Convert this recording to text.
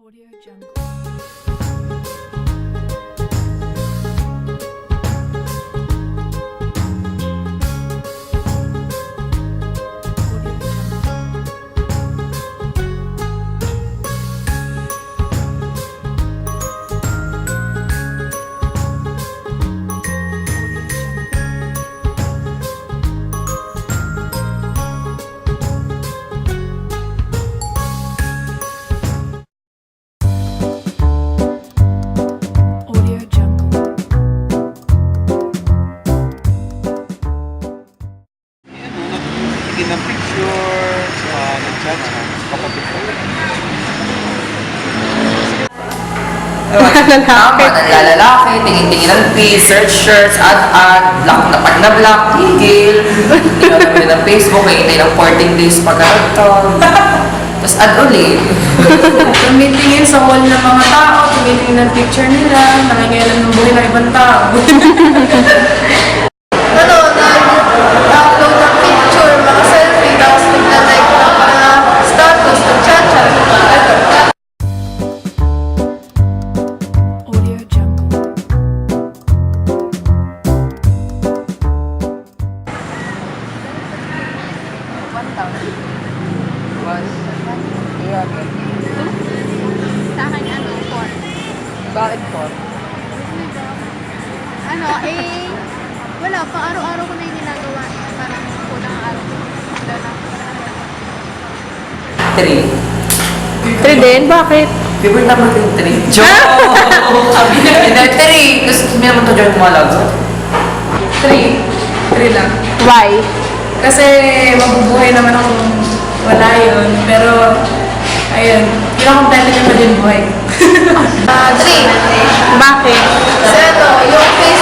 Audio Jungle. Ng picture, nag-chat-chat, kapatid ko. Lalaki, tingin-tingin ng face, search shirts, ad-ad, black na pag na black, tigil. Hindi ka namin ng Facebook, hintay ng 14 days pagkaraton. Tapos ad ulit. Tumitingin sa wall ng mga tao, tumitingin ng picture nila, nangangialam ng buhay ng ibang tao. Upload ng picture, mga selfie, tapos nagla-like ng mga status, nag-chat-chat. Audio Jungle. Sa akin, 4. Bakit po? Wala pa. Araw-araw ko na yung ginagawa niya. Parang kulang araw ko. Wala na. 3. 3 din? Bakit? Favorite naman yung 3. Joke! Hindi, 3. Kasi may naman to dyan mga lags. 3 lang. Why? Kasi mabubuhay naman ako wala yun. Pero, ayun, kinakompleto niya pa din buhay. 3. Bakit? Kasi yung face